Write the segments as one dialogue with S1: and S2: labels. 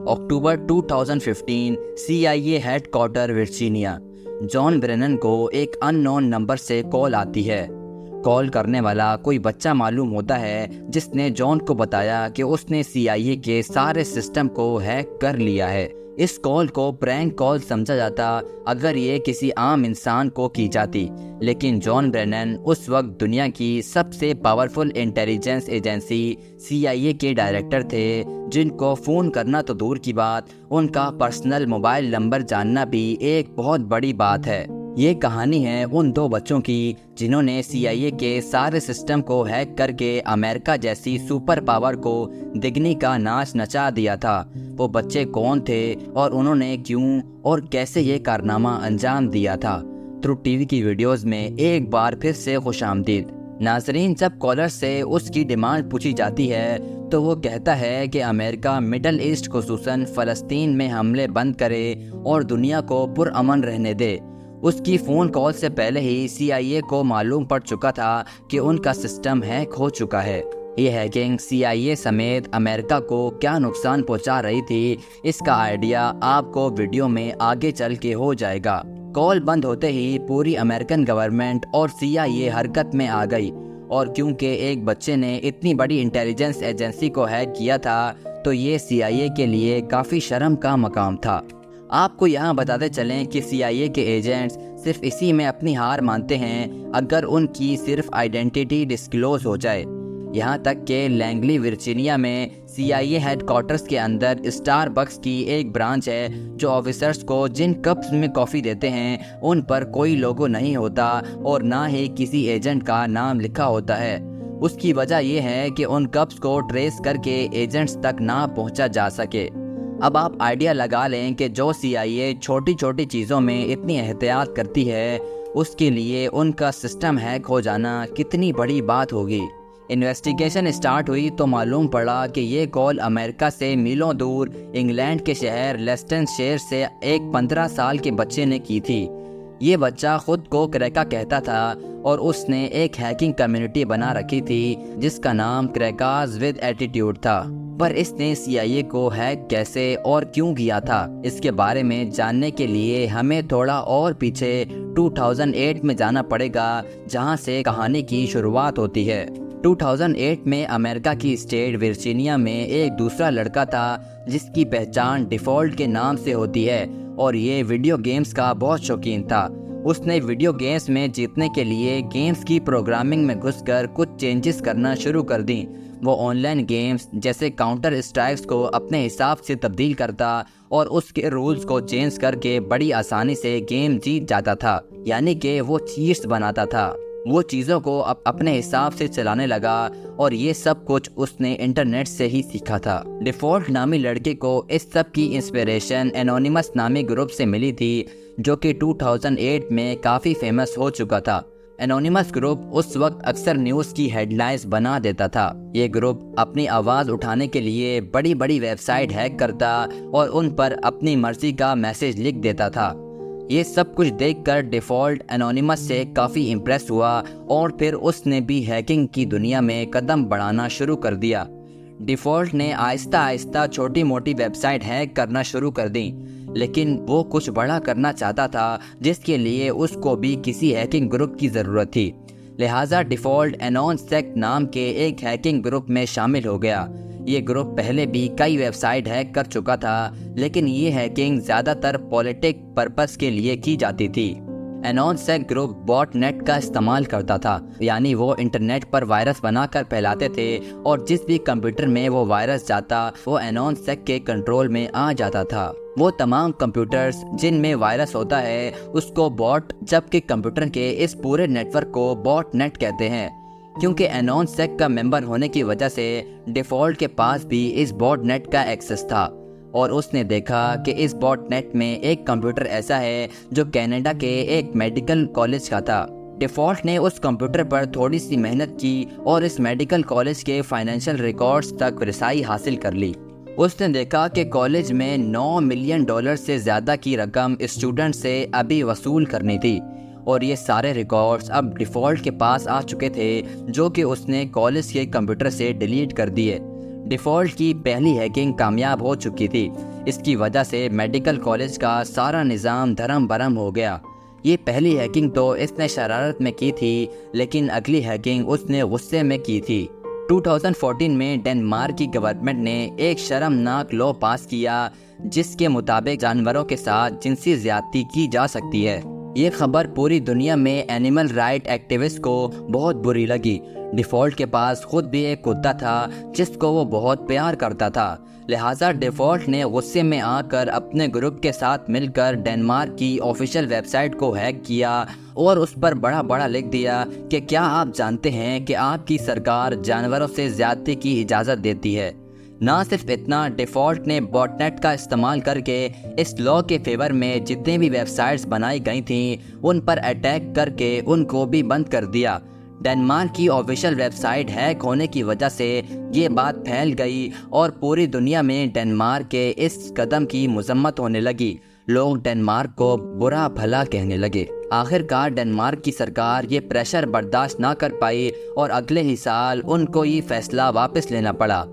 S1: اکتوبر 2015 CIA head quarter Virginia. جان برینن کو ایک ان نون number سے کال آتی ہے۔ کال کرنے والا کوئی بچہ معلوم ہوتا ہے جس نے جان کو بتایا کہ اس نے CIA کے سارے سسٹم کو ہیک کر لیا ہے۔ اس کال کو پرینک کال سمجھا جاتا اگر یہ کسی عام انسان کو کی جاتی، لیکن جان برینن اس وقت دنیا کی سب سے پاورفل انٹیلیجنس ایجنسی CIA کے ڈائریکٹر تھے، جن کو فون کرنا تو دور کی بات، ان کا پرسنل موبائل نمبر جاننا بھی ایک بہت بڑی بات ہے۔ یہ کہانی ہے ان دو بچوں کی جنہوں نے CIA کے سارے سسٹم کو ہیک کر کے امریکہ جیسی سپر پاور کو دگنی کا ناچ نچا دیا تھا۔ وہ بچے کون تھے اور انہوں نے کیوں اور کیسے یہ کارنامہ انجام دیا تھا؟ ٹروتھ ٹی وی کی ویڈیوز میں ایک بار پھر سے خوش آمدید۔ ناظرین، جب کالر سے اس کی ڈیمانڈ پوچھی جاتی ہے تو وہ کہتا ہے کہ امریکہ مڈل ایسٹ خصوصاً فلسطین میں حملے بند کرے اور دنیا کو پرامن رہنے دے۔ اس کی فون کال سے پہلے ہی CIA کو معلوم پڑ چکا تھا کہ ان کا سسٹم ہیک ہو چکا ہے۔ یہ ہیکنگ CIA سمیت امریکہ کو کیا نقصان پہنچا رہی تھی، اس کا آئیڈیا آپ کو ویڈیو میں آگے چل کے ہو جائے گا۔ کال بند ہوتے ہی پوری امریکن گورنمنٹ اور CIA حرکت میں آ گئی، اور کیونکہ ایک بچے نے اتنی بڑی انٹیلیجنس ایجنسی کو ہیک کیا تھا تو یہ CIA کے لیے کافی شرم کا مقام تھا۔ آپ کو یہاں بتاتے چلیں کہ CIA کے ایجنٹس صرف اسی میں اپنی ہار مانتے ہیں اگر ان کی صرف آئیڈینٹی ڈسکلوز ہو جائے۔ یہاں تک کہ لینگلی ورجینیا میں CIA ہیڈ کوارٹرز کے اندر اسٹار بکس کی ایک برانچ ہے جو آفیسرز کو جن کپس میں کافی دیتے ہیں ان پر کوئی لوگو نہیں ہوتا اور نہ ہی کسی ایجنٹ کا نام لکھا ہوتا ہے۔ اس کی وجہ یہ ہے کہ ان کپس کو ٹریس کر کے ایجنٹس تک نہ پہنچا جا سکے۔ اب آپ آئیڈیا لگا لیں کہ جو CIA چھوٹی چھوٹی چیزوں میں اتنی احتیاط کرتی ہے، اس کے لیے ان کا سسٹم ہیک ہو جانا کتنی بڑی بات ہوگی۔ انویسٹیگیشن اسٹارٹ ہوئی تو معلوم پڑا کہ یہ کال امریکہ سے میلوں دور انگلینڈ کے شہر لیسٹن شائر سے ایک 15 سال کے بچے نے کی تھی۔ یہ بچہ خود کو کریکا کہتا تھا اور اس نے ایک ہیکنگ کمیونٹی بنا رکھی تھی جس کا نام کریکاز ود ایٹیٹیوڈ تھا۔ پر اس نے CIA کو ہیک کیسے اور کیوں کیا تھا، اس کے بارے میں جاننے کے لیے ہمیں تھوڑا اور پیچھے 2008 میں جانا پڑے گا، جہاں سے کہانی کی شروعات ہوتی ہے۔ 2008 میں امریکہ کی اسٹیٹ ورجینیا میں ایک دوسرا لڑکا تھا جس کی پہچان ڈیفالٹ کے نام سے ہوتی ہے، اور یہ ویڈیو گیمز کا بہت شوقین تھا۔ اس نے ویڈیو گیمز میں جیتنے کے لیے گیمز کی پروگرامنگ میں گھس کر کچھ چینجز کرنا شروع کر دیں۔ وہ آن لائن گیمز جیسے کاؤنٹر اسٹرائکس کو اپنے حساب سے تبدیل کرتا اور اس کے رولز کو چینج کر کے بڑی آسانی سے گیم جیت جاتا تھا، یعنی کہ وہ چیٹس بناتا تھا۔ وہ چیزوں کو اپنے حساب سے چلانے لگا اور یہ سب کچھ اس نے انٹرنیٹ سے ہی سیکھا تھا۔ ڈیفالٹ نامی لڑکے کو اس سب کی انسپریشن انونیمس نامی گروپ سے ملی تھی جو کہ 2008 میں کافی فیمس ہو چکا تھا۔ انونیمس گروپ اس وقت اکثر نیوز کی ہیڈ لائنز بنا دیتا تھا۔ یہ گروپ اپنی آواز اٹھانے کے لیے بڑی بڑی ویب سائٹ ہیک کرتا اور ان پر اپنی مرضی کا میسج لکھ دیتا تھا۔ یہ سب کچھ دیکھ کر ڈیفالٹ انونیمس سے کافی امپریس ہوا اور پھر اس نے بھی ہیکنگ کی دنیا میں قدم بڑھانا شروع کر دیا۔ ڈیفالٹ نے آہستہ آہستہ چھوٹی موٹی ویب سائٹ ہیک کرنا شروع کر دیں، لیکن وہ کچھ بڑا کرنا چاہتا تھا جس کے لیے اس کو بھی کسی ہیکنگ گروپ کی ضرورت تھی۔ لہٰذا ڈیفالٹ انونسیک نام کے ایک ہیکنگ گروپ میں شامل ہو گیا۔ یہ گروپ پہلے بھی کئی ویب سائٹ ہیک کر چکا تھا، لیکن یہ ہیکنگ زیادہ تر پولیٹک پرپس کے لیے کی جاتی تھی۔ انونسیک گروپ باٹ نیٹ کا استعمال کرتا تھا، یعنی وہ انٹرنیٹ پر وائرس بنا کر پھیلاتے تھے اور جس بھی کمپیوٹر میں وہ وائرس جاتا وہ انونسیک کے کنٹرول میں آ جاتا تھا۔ وہ تمام کمپیوٹرز جن میں وائرس ہوتا ہے اس کو باٹ، جبکہ کمپیوٹر کے اس پورے نیٹ ورک کو باٹ نیٹ کہتے ہیں۔ کیونکہ انونسیک کا ممبر ہونے کی وجہ سے ڈیفالٹ کے پاس بھی اس باٹ نیٹ کا ایکسس تھا، اور اس نے دیکھا کہ اس باٹ نیٹ میں ایک کمپیوٹر ایسا ہے جو کینیڈا کے ایک میڈیکل کالج کا تھا۔ ڈیفالٹ نے اس کمپیوٹر پر تھوڑی سی محنت کی اور اس میڈیکل کالج کے فائنینشیل ریکارڈز تک رسائی حاصل کر لی۔ اس نے دیکھا کہ کالج میں $9 ملین سے زیادہ کی رقم اسٹوڈنٹ سے ابھی وصول کرنی تھی، اور یہ سارے ریکارڈز اب ڈیفالٹ کے پاس آ چکے تھے جو کہ اس نے کالج کے کمپیوٹر سے ڈیلیٹ کر دیے۔ ڈیفالٹ کی پہلی ہیکنگ کامیاب ہو چکی تھی۔ اس کی وجہ سے میڈیکل کالج کا سارا نظام دھرم برہم ہو گیا۔ یہ پہلی ہیکنگ تو اس نے شرارت میں کی تھی، لیکن اگلی ہیکنگ اس نے غصے میں کی تھی۔ 2014 میں ڈنمارک کی گورنمنٹ نے ایک شرمناک لاء پاس کیا جس کے مطابق جانوروں کے ساتھ جنسی زیادتی کی جا سکتی ہے۔ یہ خبر پوری دنیا میں اینیمل رائٹ ایکٹیوسٹ کو بہت بری لگی۔ ڈیفالٹ کے پاس خود بھی ایک کتا تھا جس کو وہ بہت پیار کرتا تھا، لہٰذا ڈیفالٹ نے غصے میں آ کر اپنے گروپ کے ساتھ مل کر ڈنمارک کی آفیشیل ویب سائٹ کو ہیک کیا اور اس پر بڑا بڑا لکھ دیا کہ کیا آپ جانتے ہیں کہ آپ کی سرکار جانوروں سے زیادتی کی اجازت دیتی ہے۔ نہ صرف اتنا، ڈیفالٹ نے باٹ نیٹ کا استعمال کر کے اس لاء کے فیور میں جتنے بھی ویب سائٹس بنائی گئی تھیں ان پر اٹیک کر کے ان کو بھی بند کر دیا۔ ڈنمارک کی آفیشیل ویب سائٹ ہیک ہونے کی وجہ سے یہ بات پھیل گئی اور پوری دنیا میں ڈنمارک کے اس قدم کی مذمت ہونے لگی۔ لوگ ڈنمارک کو برا بھلا کہنے لگے۔ آخر کار ڈنمارک کی سرکار یہ پریشر برداشت نہ کر پائی اور اگلے ہی سال ان کو یہ فیصلہ واپس لینا پڑا۔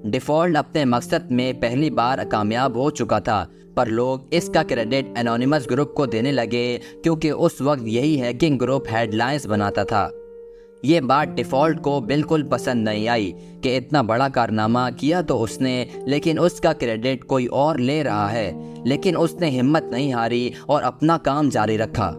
S1: ڈیفالٹ اپنے مقصد میں پہلی بار کامیاب ہو چکا تھا، پر لوگ اس کا کریڈٹ انونیمس گروپ کو دینے لگے کیونکہ اس وقت یہی ہیکنگ گروپ ہیڈ لائنز بناتا تھا۔ یہ بات ڈیفالٹ کو بالکل پسند نہیں آئی کہ اتنا بڑا کارنامہ کیا تو اس نے، لیکن اس کا کریڈٹ کوئی اور لے رہا ہے، لیکن اس نے ہمت نہیں ہاری اور اپنا کام جاری رکھا۔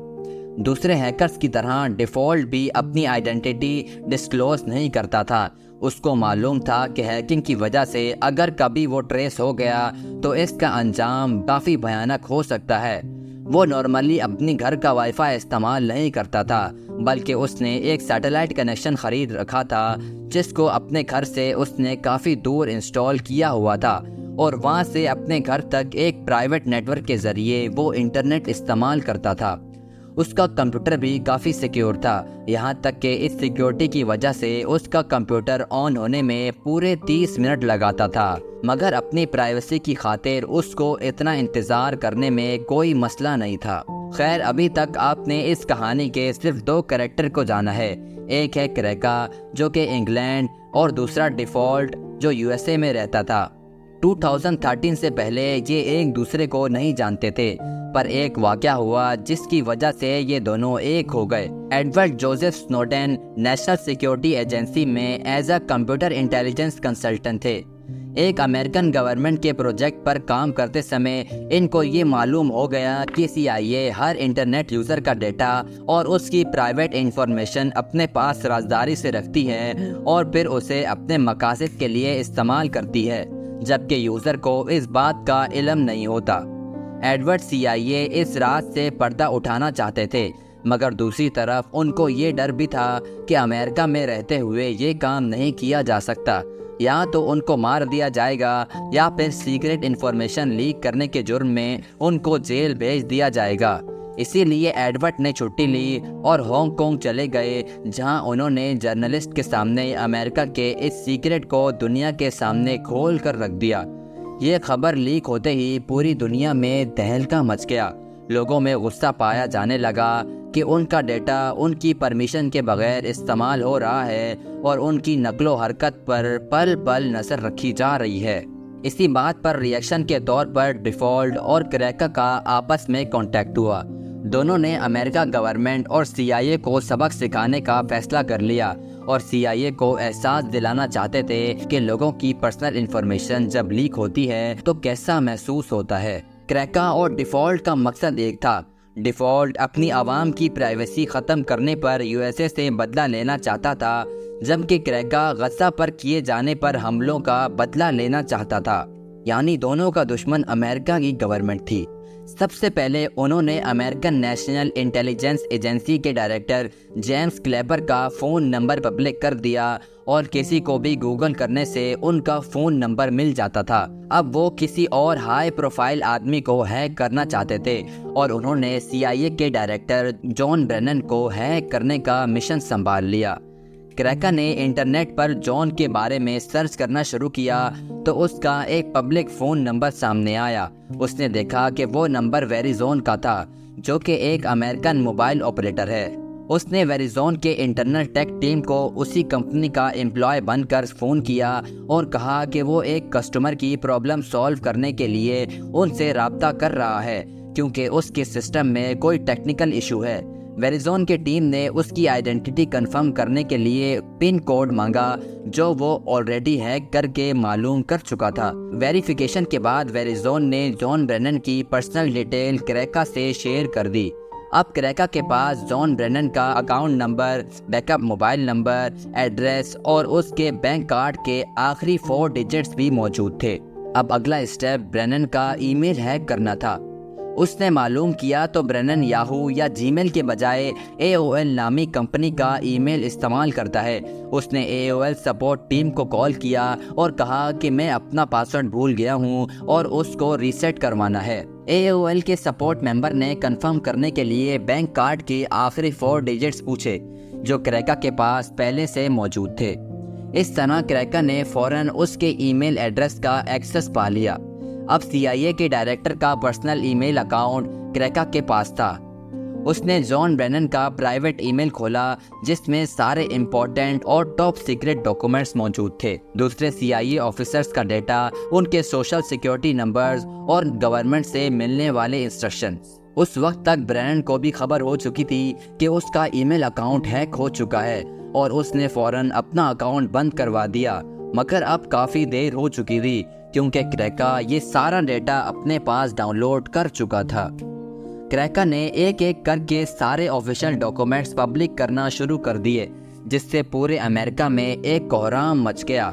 S1: دوسرے ہیکرز کی طرح ڈیفالٹ بھی اپنی آئیڈینٹی ڈسکلوز نہیں کرتا تھا۔ اس کو معلوم تھا کہ ہیکنگ کی وجہ سے اگر کبھی وہ ٹریس ہو گیا تو اس کا انجام کافی بھیانک ہو سکتا ہے۔ وہ نارملی اپنی گھر کا وائی فائی استعمال نہیں کرتا تھا، بلکہ اس نے ایک سیٹلائٹ کنیکشن خرید رکھا تھا جس کو اپنے گھر سے اس نے کافی دور انسٹال کیا ہوا تھا، اور وہاں سے اپنے گھر تک ایک پرائیویٹ نیٹ ورک کے ذریعے وہ انٹرنیٹ استعمال کرتا تھا۔ اس کا کمپیوٹر بھی کافی سیکیور تھا، یہاں تک کہ اس سیکیورٹی کی وجہ سے اس کا کمپیوٹر آن ہونے میں پورے 30 منٹ لگاتا تھا، مگر اپنی پرائیویسی کی خاطر اس کو اتنا انتظار کرنے میں کوئی مسئلہ نہیں تھا۔ خیر، ابھی تک آپ نے اس کہانی کے صرف 2 کریکٹر کو جانا ہے، ایک ہے کریکا جو کہ انگلینڈ اور دوسرا ڈیفالٹ جو USA میں رہتا تھا۔ 2013 سے پہلے یہ ایک دوسرے کو نہیں جانتے تھے، پر ایک واقعہ ہوا جس کی وجہ سے یہ دونوں ایک ہو گئے۔ Edward Joseph Snowden National Security Agency میں as a computer intelligence consultant تھے۔ ایک امریکن گورنمنٹ کے پروجیکٹ پر کام کرتے سمے ان کو یہ معلوم ہو گیا کہ CIA ہر انٹرنیٹ یوزر کا ڈیٹا اور اس کی پرائیویٹ انفارمیشن اپنے پاس رازداری سے رکھتی ہے اور پھر اسے اپنے مقاصد کے لیے استعمال کرتی ہے، جبکہ یوزر کو اس بات کا علم نہیں ہوتا۔ ایڈورڈ CIA اس راز سے پردہ اٹھانا چاہتے تھے، مگر دوسری طرف ان کو یہ ڈر بھی تھا کہ امریکہ میں رہتے ہوئے یہ کام نہیں کیا جا سکتا، یا تو ان کو مار دیا جائے گا یا پھر سیکرٹ انفارمیشن لیک کرنے کے جرم میں ان کو جیل بھیج دیا جائے گا۔ اسی لیے ایڈورڈ نے چھٹی لی اور ہانگ کانگ چلے گئے، جہاں انہوں نے جرنلسٹ کے سامنے امریکہ کے اس سیکرٹ کو دنیا کے سامنے کھول کر رکھ دیا۔ یہ خبر لیک ہوتے ہی پوری دنیا میں تہلکہ مچ گیا۔ لوگوں میں غصہ پایا جانے لگا کہ ان کا ڈیٹا ان کی پرمیشن کے بغیر استعمال ہو رہا ہے اور ان کی نقل و حرکت پر پل پل نظر رکھی جا رہی ہے۔ اسی بات پر ری ایکشن کے طور پر ڈیفالٹ اور کریکا کا آپس میں کانٹیکٹ ہوا۔ دونوں نے امریکہ گورنمنٹ اور CIA کو سبق سکھانے کا فیصلہ کر لیا، اور CIA کو احساس دلانا چاہتے تھے کہ لوگوں کی پرسنل انفارمیشن جب لیک ہوتی ہے تو کیسا محسوس ہوتا ہے۔ کریکا اور ڈیفالٹ کا مقصد ایک تھا۔ ڈیفالٹ اپنی عوام کی پرائیویسی ختم کرنے پر USA سے بدلہ لینا چاہتا تھا، جبکہ کریکا غزہ پر کیے جانے پر حملوں کا بدلہ لینا چاہتا تھا۔ یعنی دونوں کا دشمن امریکہ کی گورنمنٹ تھی۔ سب سے پہلے انہوں نے امریکن نیشنل انٹیلیجنس ایجنسی کے ڈائریکٹر جیمز کلیپر کا فون نمبر پبلک کر دیا، اور کسی کو بھی گوگل کرنے سے ان کا فون نمبر مل جاتا تھا۔ اب وہ کسی اور ہائی پروفائل آدمی کو ہیک کرنا چاہتے تھے، اور انہوں نے CIA کے ڈائریکٹر جان برینن کو ہیک کرنے کا مشن سنبھال لیا۔ کریکا نے انٹرنیٹ پر جان کے بارے میں سرچ کرنا شروع کیا تو اس کا ایک پبلک فون نمبر سامنے آیا۔ اس نے دیکھا کہ وہ نمبر ویریزون کا تھا، جو کہ ایک امریکن موبائل آپریٹر ہے۔ اس نے ویریزون کے انٹرنل ٹیک ٹیم کو اسی کمپنی کا امپلائی بن کر فون کیا اور کہا کہ وہ ایک کسٹمر کی پرابلم سالو کرنے کے لیے ان سے رابطہ کر رہا ہے کیونکہ اس کے سسٹم میں کوئی ٹیکنیکل ایشو ہے۔ ویریزون کے ٹیم نے اس کی آئیڈینٹی کنفرم کرنے کے لیے پن کوڈ مانگا جو وہ آلریڈی ہیک کر کے معلوم کر چکا تھا۔ ویریفیکیشن کے بعد ویریزون نے جان برینن کی پرسنل ڈیٹیل کریکا سے شیئر کر دی۔ اب کریکا کے پاس جان برینن کا account number, back up mobile number, address اور اس کے بینک کارڈ کے آخری 4 ڈیجٹس بھی موجود تھے۔ اب اگلا اسٹیپ برینن کا ای میل ہیک کرنا تھا۔ اس نے معلوم کیا تو برینن یاہو یا جی میل کے بجائے AOL نامی کمپنی کا ای میل استعمال کرتا ہے۔ اس نے AOL سپورٹ ٹیم کو کال کیا اور کہا کہ میں اپنا پاسورڈ بھول گیا ہوں اور اس کو ریسیٹ کروانا ہے۔ AOL کے سپورٹ ممبر نے کنفرم کرنے کے لیے بینک کارڈ کے آخری 4 ڈیجٹس پوچھے جو کریکا کے پاس پہلے سے موجود تھے۔ اس طرح کریکا نے فوراً اس کے ای میل ایڈریس کا ایکسس پا لیا۔ اب CIA کے ڈائریکٹر کا پرسنل ای میل اکاؤنٹ کریکا کے پاس تھا۔ اس نے جان برینن کا پرائیویٹ ای میل کھولا جس میں سارے امپورٹنٹ اور ٹاپ سیکرٹ ڈاکومنٹس موجود تھے، دوسرے CIA آفیسرز کا ڈیٹا، ان کے سوشل سیکیورٹی نمبرز اور گورنمنٹ سے ملنے والے انسٹرکشنز۔ اس وقت تک برینن کو بھی خبر ہو چکی تھی کہ اس کا ای میل اکاؤنٹ ہیک ہو چکا ہے اور اس نے فوراً اپنا اکاؤنٹ بند کروا دیا، مگر اب کافی دیر ہو چکی تھی کیونکہ کریکا یہ سارا ڈیٹا اپنے پاس ڈاؤن لوڈ کر چکا تھا۔ کریکا نے ایک ایک کر کے سارے آفیشیل ڈاکومنٹس پبلک کرنا شروع کر دیے، جس سے پورے امریکہ میں ایک کوہرام مچ گیا۔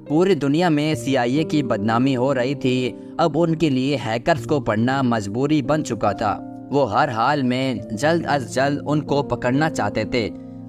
S1: پوری دنیا میں CIA کی بدنامی ہو رہی تھی۔ اب ان کے لیے ہیکرز کو پڑھنا مجبوری بن چکا تھا۔ وہ ہر حال میں جلد از جلد ان کو پکڑنا چاہتے تھے،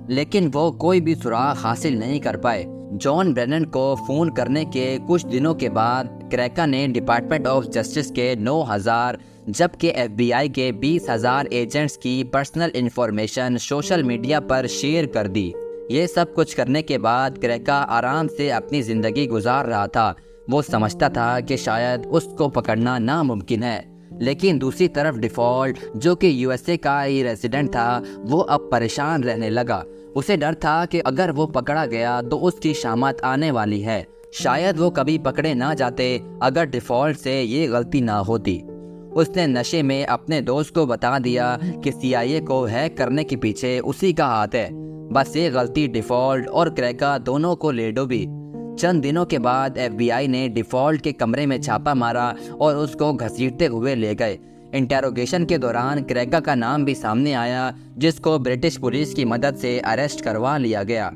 S1: لیکن وہ کوئی بھی سراغ حاصل نہیں کر پائے۔ جان برینن کو فون کرنے کے کچھ دنوں کے بعد کریکا نے ڈپارٹمنٹ آف جسٹس کے 9,000 جبکہ FBI کے 20,000 ایجنٹس کی پرسنل انفارمیشن سوشل میڈیا پر شیئر کر دی۔ یہ سب کچھ کرنے کے بعد کریکا آرام سے اپنی زندگی گزار رہا تھا۔ وہ سمجھتا تھا کہ شاید اس کو پکڑنا ناممکن ہے، لیکن دوسری طرف ڈیفالٹ جو کہ USA کا ہی ریزیڈنٹ تھا وہ اب پریشان رہنے لگا۔ اسے ڈر تھا کہ اگر وہ پکڑا گیا تو اس کی شامت آنے والی ہے۔ شاید وہ کبھی پکڑے نہ جاتے اگر ڈیفالٹ سے یہ غلطی نہ ہوتی۔ اس نے نشے میں اپنے دوست کو بتا دیا کہ CIA کو ہیک کرنے کے پیچھے اسی کا ہاتھ ہے۔ بس یہ غلطی ڈیفالٹ اور کریکا دونوں کو لے ڈوبی۔ چند دنوں کے بعد FBI نے ڈیفالٹ کے کمرے میں چھاپا مارا اور اس کو گھسیٹتے ہوئے لے گئے۔ انٹیروگیشن کے دوران کریکا کا نام بھی سامنے آیا، جس کو برٹش پولیس کی مدد سے اریسٹ کروا لیا گیا۔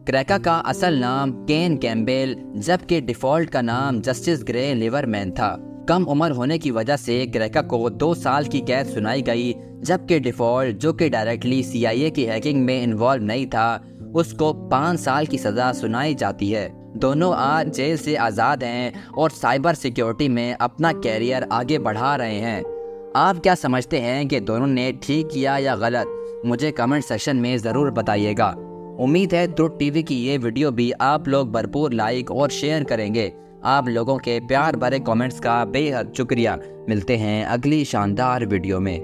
S1: کریکا کا اصل نام کین کیمبل جبکہ ڈیفالٹ کا نام جسٹس گرے لیورمین تھا۔ کم عمر ہونے کی وجہ سے کریکا کو 2 سال کی قید سنائی گئی، جبکہ ڈیفالٹ جو کہ ڈائریکٹلی CIA کی ہیکنگ میں انوالو نہیں تھا اس کو 5 سال کی سزا سنائی جاتی ہے۔ دونوں آج جیل سے آزاد ہیں اور سائبر سیکیورٹی میں اپنا کیریئر آگے بڑھا رہے ہیں۔ آپ کیا سمجھتے ہیں کہ دونوں نے ٹھیک کیا یا غلط؟ مجھے کمنٹ سیکشن میں ضرور بتائیے گا۔ امید ہے ٹروتھ TV کی یہ ویڈیو بھی آپ لوگ بھرپور لائک اور شیئر کریں گے۔ آپ لوگوں کے پیار بھرے کمنٹس کا بے حد شکریہ۔ ملتے ہیں اگلی شاندار ویڈیو میں۔